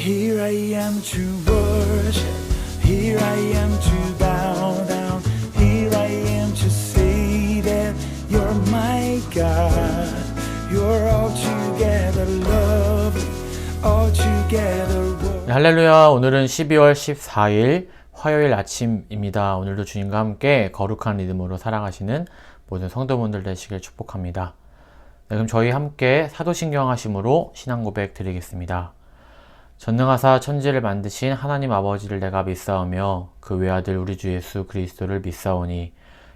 Here I am to worship, here I am to bow down, here I am to say that you're my God. You're altogether lovely, altogether worthy. 할렐루야. 오늘은 12월 14일 화요일 아침입니다. 오늘도 주님과 함께 거룩한 리듬으로 살아가시는 모든 성도분들 되시길 축복합니다. 네, 그럼 저희 함께 사도신경 하심으로 신앙 고백 드리겠습니다. 전능하사 천지를 만드신 하나님 아버지를 내가 믿사오며 그 외아들 우리 주 예수 그리스도를 믿사오니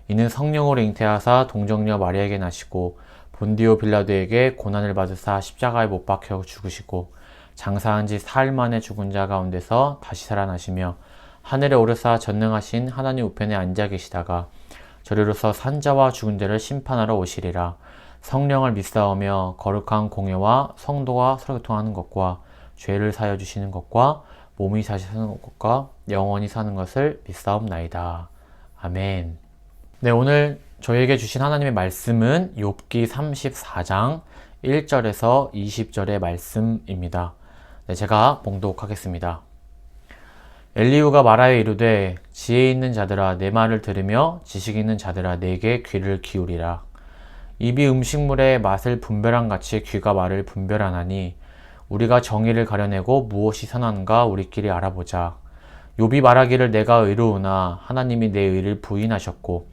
이는 성령으로 잉태하사 동정녀 마리아에게 나시고 본디오 빌라도에게 고난을 받으사 십자가에 못 박혀 죽으시고 장사한 지 사흘 만에 죽은 자 가운데서 다시 살아나시며 하늘에 오르사 전능하신 하나님 우편에 앉아 계시다가 저리로서 산자와 죽은 자를 심판하러 오시리라. 성령을 믿사오며 거룩한 공예와 성도와 서교통하는 것과 죄를 사여 주시는 것과 몸이 다시 사는 것과 영원히 사는 것을 믿사옵나이다. 아멘. 네, 오늘 저희에게 주신 하나님의 말씀은 욥기 34장 1절에서 20절의 말씀입니다. 네, 제가 봉독하겠습니다. 엘리후가 말하여 이르되 지혜 있는 자들아 내 말을 들으며 지식 있는 자들아 내게 귀를 기울이라. 입이 음식물의 맛을 분별한 같이 귀가 말을 분별하나니 우리가 정의를 가려내고 무엇이 선한가 우리끼리 알아보자. 욥이 말하기를 내가 의로우나 하나님이 내 의를 부인하셨고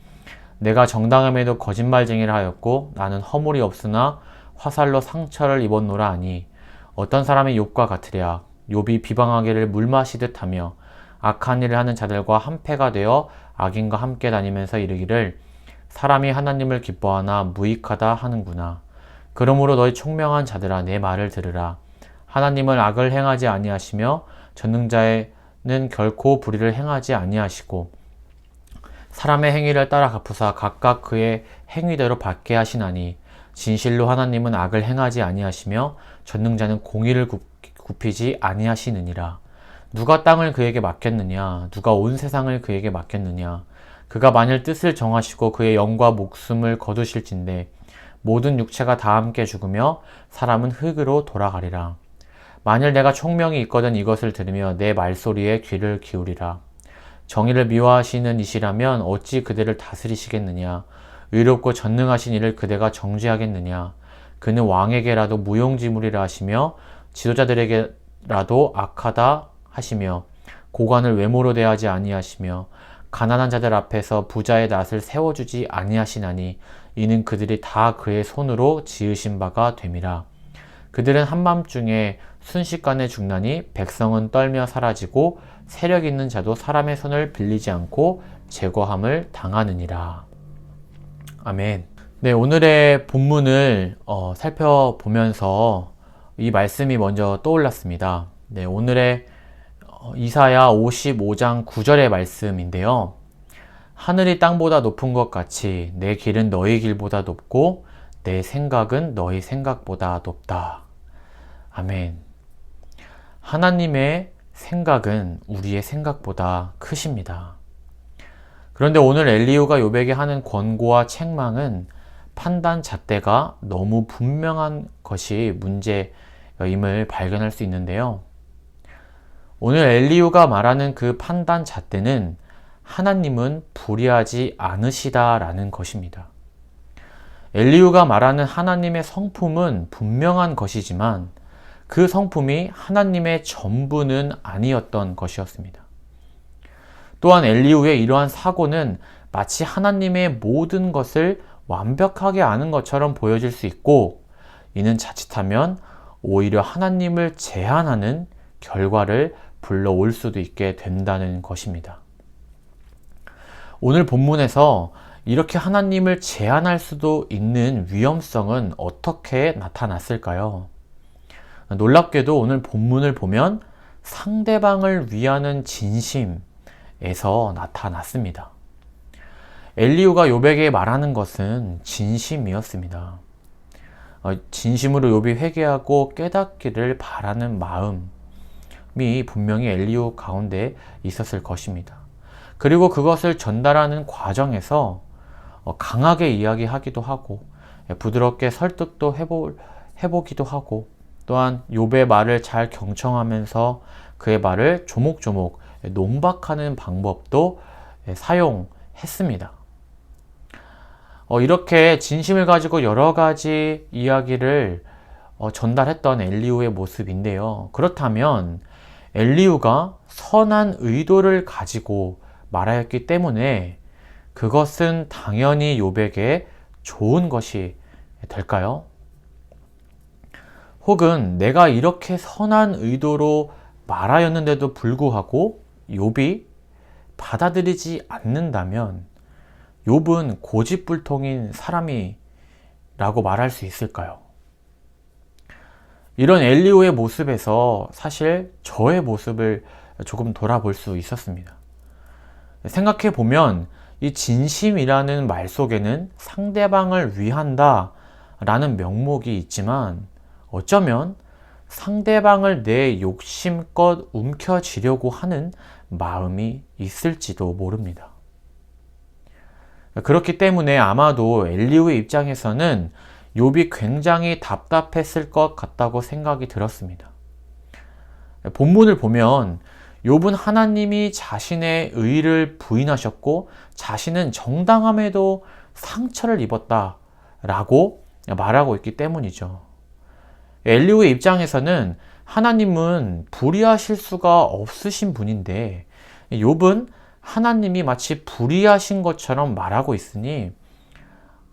내가 정당함에도 거짓말쟁이를 하였고 나는 허물이 없으나 화살로 상처를 입었노라 하니 어떤 사람이 욥과 같으랴. 욥이 비방하기를 물 마시듯 하며 악한 일을 하는 자들과 한패가 되어 악인과 함께 다니면서 이르기를 사람이 하나님을 기뻐하나 무익하다 하는구나. 그러므로 너희 총명한 자들아 내 말을 들으라. 하나님은 악을 행하지 아니하시며 전능자에는 결코 불의를 행하지 아니하시고 사람의 행위를 따라 갚으사 각각 그의 행위대로 받게 하시나니 진실로 하나님은 악을 행하지 아니하시며 전능자는 공의를 굽히지 아니하시느니라. 누가 땅을 그에게 맡겼느냐? 누가 온 세상을 그에게 맡겼느냐? 그가 만일 뜻을 정하시고 그의 영과 목숨을 거두실진데 모든 육체가 다 함께 죽으며 사람은 흙으로 돌아가리라. 만일 내가 총명이 있거든 이것을 들으며 내 말소리에 귀를 기울이라. 정의를 미워하시는 이시라면 어찌 그대를 다스리시겠느냐? 의롭고 전능하신 이를 그대가 정죄하겠느냐? 그는 왕에게라도 무용지물이라 하시며 지도자들에게라도 악하다 하시며 고관을 외모로 대하지 아니하시며 가난한 자들 앞에서 부자의 낯을 세워주지 아니하시나니 이는 그들이 다 그의 손으로 지으신 바가 됨이라. 그들은 한밤중에 순식간에 죽나니 백성은 떨며 사라지고 세력 있는 자도 사람의 손을 빌리지 않고 제거함을 당하느니라. 아멘. 네, 오늘의 본문을 살펴보면서 이 말씀이 먼저 떠올랐습니다. 네, 오늘의 이사야 55장 9절의 말씀인데요. 하늘이 땅보다 높은 것 같이 내 길은 너희 길보다 높고 내 생각은 너희 생각보다 높다. 아멘. 하나님의 생각은 우리의 생각보다 크십니다. 그런데 오늘 엘리후가 욥에게 하는 권고와 책망은 판단 잣대가 너무 분명한 것이 문제임을 발견할 수 있는데요. 오늘 엘리후가 말하는 그 판단 잣대는 하나님은 불의하지 않으시다라는 것입니다. 엘리후가 말하는 하나님의 성품은 분명한 것이지만 그 성품이 하나님의 전부는 아니었던 것이었습니다. 또한 엘리후의 이러한 사고는 마치 하나님의 모든 것을 완벽하게 아는 것처럼 보여질 수 있고 이는 자칫하면 오히려 하나님을 제한하는 결과를 불러올 수도 있게 된다는 것입니다. 오늘 본문에서 이렇게 하나님을 제한할 수도 있는 위험성은 어떻게 나타났을까요? 놀랍게도 오늘 본문을 보면 상대방을 위하는 진심에서 나타났습니다. 엘리후가 욥에게 말하는 것은 진심이었습니다. 진심으로 욥이 회개하고 깨닫기를 바라는 마음이 분명히 엘리후 가운데 있었을 것입니다. 그리고 그것을 전달하는 과정에서 강하게 이야기하기도 하고 부드럽게 설득도 해보기도 하고 또한 욥의 말을 잘 경청하면서 그의 말을 조목조목 논박하는 방법도 사용했습니다. 이렇게 진심을 가지고 여러 가지 이야기를 전달했던 엘리후의 모습인데요. 그렇다면 엘리후가 선한 의도를 가지고 말하였기 때문에 그것은 당연히 욥에게 좋은 것이 될까요? 혹은 내가 이렇게 선한 의도로 말하였는데도 불구하고 욥이 받아들이지 않는다면 욥은 고집불통인 사람이라고 말할 수 있을까요? 이런 엘리후의 모습에서 사실 저의 모습을 조금 돌아볼 수 있었습니다. 생각해 보면 이 진심이라는 말 속에는 상대방을 위한다 라는 명목이 있지만 어쩌면 상대방을 내 욕심껏 움켜쥐려고 하는 마음이 있을지도 모릅니다. 그렇기 때문에 아마도 엘리후의 입장에서는 욥이 굉장히 답답했을 것 같다고 생각이 들었습니다. 본문을 보면 욥은 하나님이 자신의 의를 부인하셨고 자신은 정당함에도 상처를 입었다라고 말하고 있기 때문이죠. 엘리후의 입장에서는 하나님은 불의하실 수가 없으신 분인데 욥은 하나님이 마치 불의하신 것처럼 말하고 있으니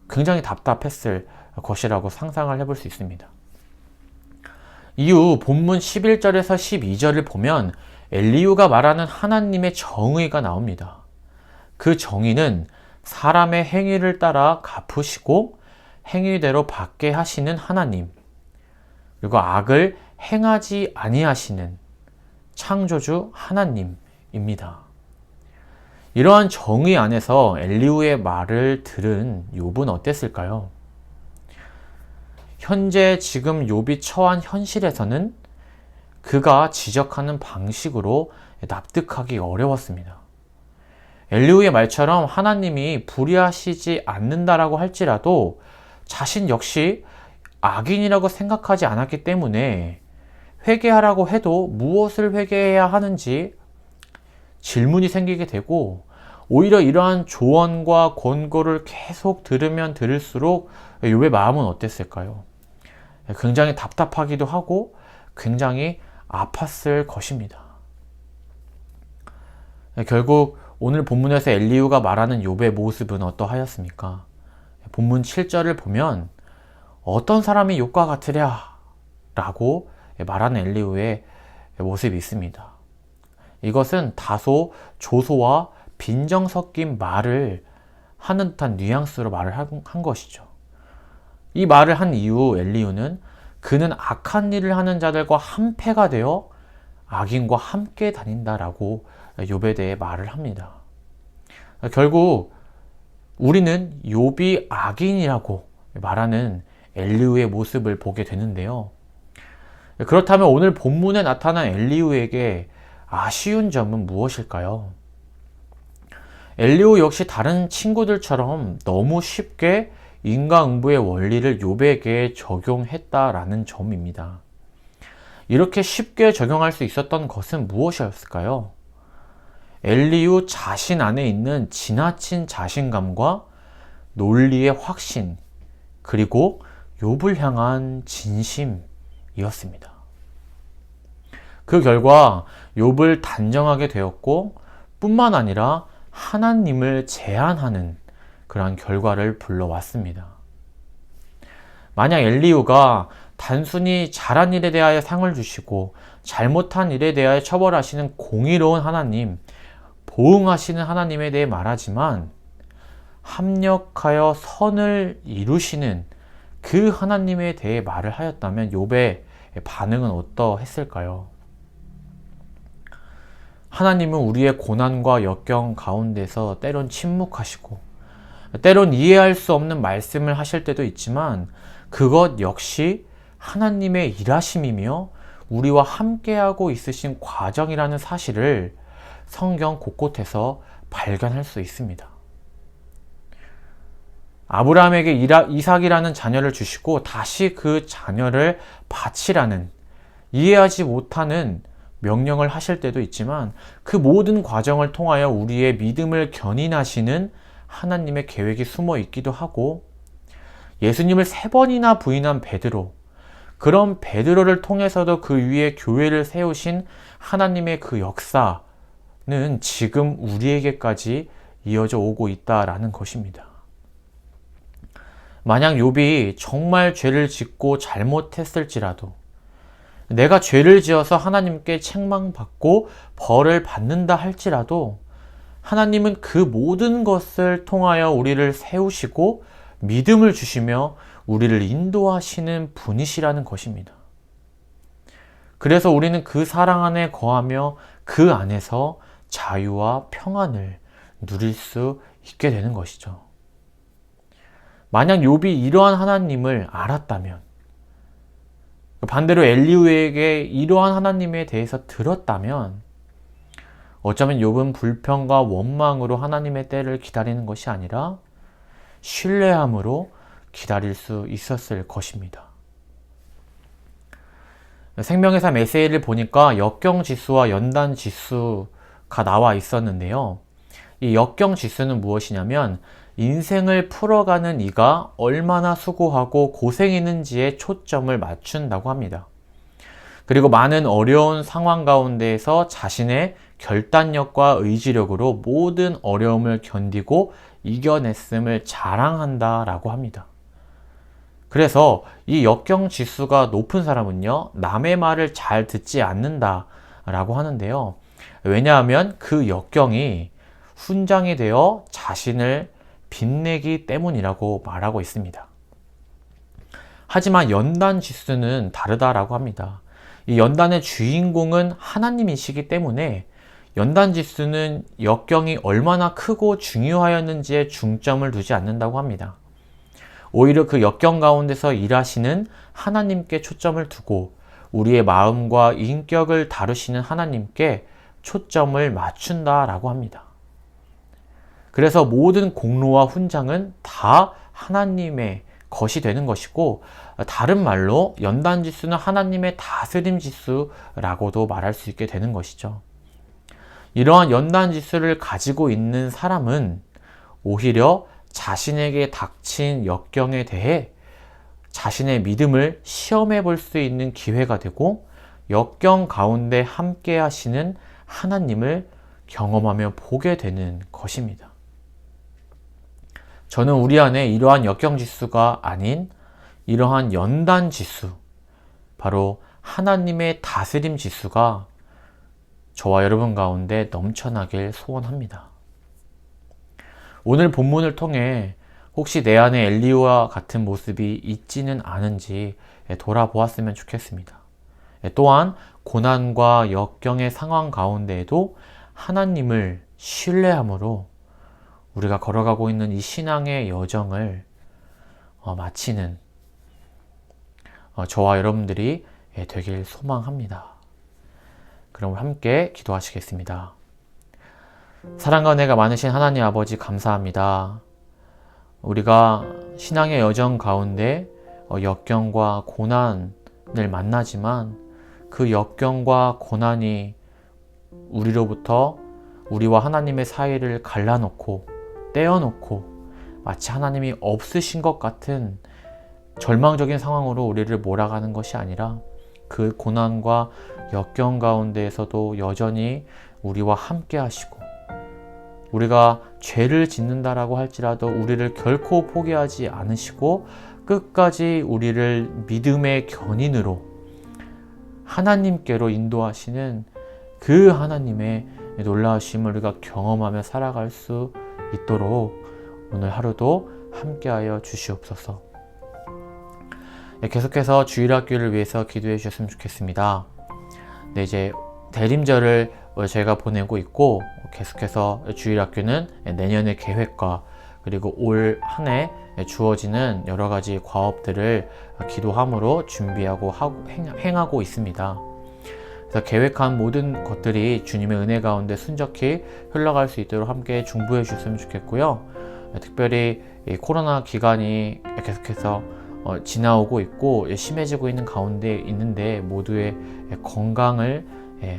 굉장히 답답했을 것이라고 상상을 해볼 수 있습니다. 이후 본문 11절에서 12절을 보면 엘리후가 말하는 하나님의 정의가 나옵니다. 그 정의는 사람의 행위를 따라 갚으시고 행위대로 받게 하시는 하나님, 그리고 악을 행하지 아니하시는 창조주 하나님입니다. 이러한 정의 안에서 엘리후의 말을 들은 욥은 어땠을까요? 현재 지금 욥이 처한 현실에서는 그가 지적하는 방식으로 납득하기 어려웠습니다. 엘리후의 말처럼 하나님이 불의하시지 않는다라고 할지라도 자신 역시 악인이라고 생각하지 않았기 때문에 회개하라고 해도 무엇을 회개해야 하는지 질문이 생기게 되고 오히려 이러한 조언과 권고를 계속 들으면 들을수록 욥의 마음은 어땠을까요? 굉장히 답답하기도 하고 굉장히 아팠을 것입니다. 결국 오늘 본문에서 엘리후가 말하는 욥의 모습은 어떠하였습니까? 본문 7절을 보면 어떤 사람이 욥과 같으랴 라고 말하는 엘리후의 모습이 있습니다. 이것은 다소 조소와 빈정 섞인 말을 하는 듯한 뉘앙스로 말을 한 것이죠. 이 말을 한 이후 엘리후는 그는 악한 일을 하는 자들과 한패가 되어 악인과 함께 다닌다라고 욥에 대해 말을 합니다. 결국 우리는 욥이 악인이라고 말하는 엘리후의 모습을 보게 되는데요. 그렇다면 오늘 본문에 나타난 엘리후에게 아쉬운 점은 무엇일까요? 엘리후 역시 다른 친구들처럼 너무 쉽게 인과응보의 원리를 욥에게 적용했다라는 점입니다. 이렇게 쉽게 적용할 수 있었던 것은 무엇이었을까요? 엘리후 자신 안에 있는 지나친 자신감과 논리의 확신, 그리고 욥을 향한 진심이었습니다. 그 결과 욥을 단정하게 되었고 뿐만 아니라 하나님을 제한하는 그러한 결과를 불러왔습니다. 만약 엘리후가 단순히 잘한 일에 대하여 상을 주시고 잘못한 일에 대하여 처벌하시는 공의로운 하나님, 보응하시는 하나님에 대해 말하지만 합력하여 선을 이루시는 그 하나님에 대해 말을 하였다면 욥의 반응은 어떠했을까요? 하나님은 우리의 고난과 역경 가운데서 때론 침묵하시고 때론 이해할 수 없는 말씀을 하실 때도 있지만 그것 역시 하나님의 일하심이며 우리와 함께하고 있으신 과정이라는 사실을 성경 곳곳에서 발견할 수 있습니다. 아브라함에게 이삭이라는 자녀를 주시고 다시 그 자녀를 바치라는, 이해하지 못하는 명령을 하실 때도 있지만 그 모든 과정을 통하여 우리의 믿음을 견인하시는 하나님의 계획이 숨어 있기도 하고, 예수님을 3번이나 부인한 베드로, 그런 베드로를 통해서도 그 위에 교회를 세우신 하나님의 그 역사는 지금 우리에게까지 이어져 오고 있다라는 것입니다. 만약 욥이 정말 죄를 짓고 잘못했을지라도, 내가 죄를 지어서 하나님께 책망받고 벌을 받는다 할지라도 하나님은 그 모든 것을 통하여 우리를 세우시고 믿음을 주시며 우리를 인도하시는 분이시라는 것입니다. 그래서 우리는 그 사랑 안에 거하며 그 안에서 자유와 평안을 누릴 수 있게 되는 것이죠. 만약 욥이 이러한 하나님을 알았다면, 반대로 엘리후에게 이러한 하나님에 대해서 들었다면, 어쩌면 욥은 불평과 원망으로 하나님의 때를 기다리는 것이 아니라 신뢰함으로 기다릴 수 있었을 것입니다. 생명의 삶 에세이를 보니까 역경지수와 연단지수가 나와 있었는데요. 이 역경지수는 무엇이냐면 인생을 풀어가는 이가 얼마나 수고하고 고생했는지에 초점을 맞춘다고 합니다. 그리고 많은 어려운 상황 가운데에서 자신의 결단력과 의지력으로 모든 어려움을 견디고 이겨냈음을 자랑한다라고 합니다. 그래서 이 역경 지수가 높은 사람은요, 남의 말을 잘 듣지 않는다라고 하는데요. 왜냐하면 그 역경이 훈장이 되어 자신을 빛내기 때문이라고 말하고 있습니다. 하지만 연단 지수는 다르다라고 합니다. 이 연단의 주인공은 하나님이시기 때문에 연단 지수는 역경이 얼마나 크고 중요하였는지에 중점을 두지 않는다고 합니다. 오히려 그 역경 가운데서 일하시는 하나님께 초점을 두고 우리의 마음과 인격을 다루시는 하나님께 초점을 맞춘다라고 합니다. 그래서 모든 공로와 훈장은 다 하나님의 것이 되는 것이고, 다른 말로 연단 지수는 하나님의 다스림 지수라고도 말할 수 있게 되는 것이죠. 이러한 연단 지수를 가지고 있는 사람은 오히려 자신에게 닥친 역경에 대해 자신의 믿음을 시험해 볼 수 있는 기회가 되고, 역경 가운데 함께 하시는 하나님을 경험하며 보게 되는 것입니다. 저는 우리 안에 이러한 역경지수가 아닌 이러한 연단지수, 바로 하나님의 다스림 지수가 저와 여러분 가운데 넘쳐나길 소원합니다. 오늘 본문을 통해 혹시 내 안에 엘리야와 같은 모습이 있지는 않은지 돌아보았으면 좋겠습니다. 또한 고난과 역경의 상황 가운데에도 하나님을 신뢰함으로 우리가 걸어가고 있는 이 신앙의 여정을 마치는 저와 여러분들이 되길 소망합니다. 그럼 함께 기도하시겠습니다. 사랑과 은혜가 많으신 하나님 아버지, 감사합니다. 우리가 신앙의 여정 가운데 역경과 고난을 만나지만 그 역경과 고난이 우리로부터 우리와 하나님의 사이를 갈라놓고 떼어놓고 마치 하나님이 없으신 것 같은 절망적인 상황으로 우리를 몰아가는 것이 아니라 그 고난과 역경 가운데에서도 여전히 우리와 함께 하시고, 우리가 죄를 짓는다라고 할지라도 우리를 결코 포기하지 않으시고 끝까지 우리를 믿음의 견인으로 하나님께로 인도하시는 그 하나님의 놀라우심을 우리가 경험하며 살아갈 수 있도록 오늘 하루도 함께하여 주시옵소서. 계속해서 주일학교를 위해서 기도해 주셨으면 좋겠습니다. 이제 대림절을 저희가 보내고 있고, 계속해서 주일학교는 내년의 계획과 그리고 올 한 해 주어지는 여러 가지 과업들을 기도함으로 준비하고 행하고 있습니다. 그래서 계획한 모든 것들이 주님의 은혜 가운데 순적히 흘러갈 수 있도록 함께 중보해 주셨으면 좋겠고요. 특별히 이 코로나 기간이 계속해서 지나오고 있고 심해지고 있는 가운데 있는데 모두의 건강을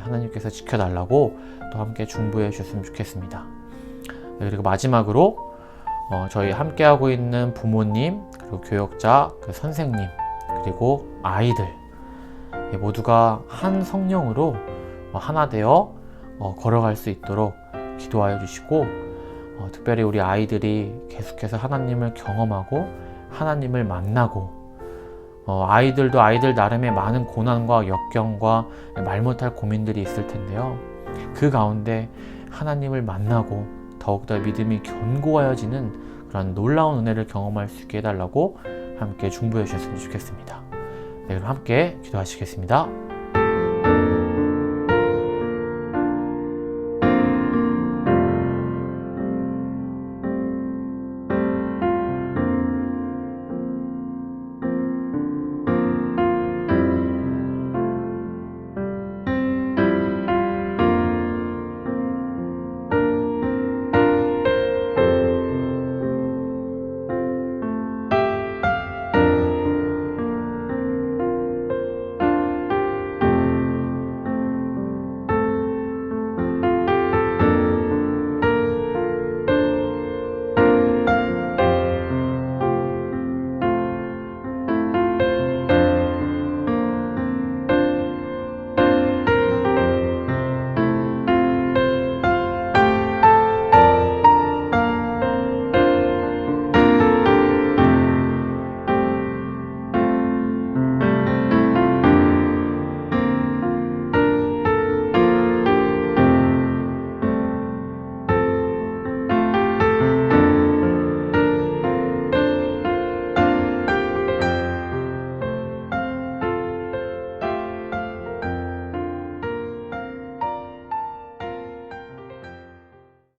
하나님께서 지켜달라고 또 함께 중보해 주셨으면 좋겠습니다. 그리고 마지막으로 저희 함께하고 있는 부모님, 그리고 교역자, 그 선생님, 그리고 아이들 모두가 한 성령으로 하나 되어 걸어갈 수 있도록 기도하여 주시고, 특별히 우리 아이들이 계속해서 하나님을 경험하고 하나님을 만나고, 아이들도 아이들 나름의 많은 고난과 역경과 말 못할 고민들이 있을 텐데요. 그 가운데 하나님을 만나고 더욱더 믿음이 견고하여지는 그런 놀라운 은혜를 경험할 수 있게 해달라고 함께 중보해 주셨으면 좋겠습니다. 네, 그럼 함께 기도하시겠습니다.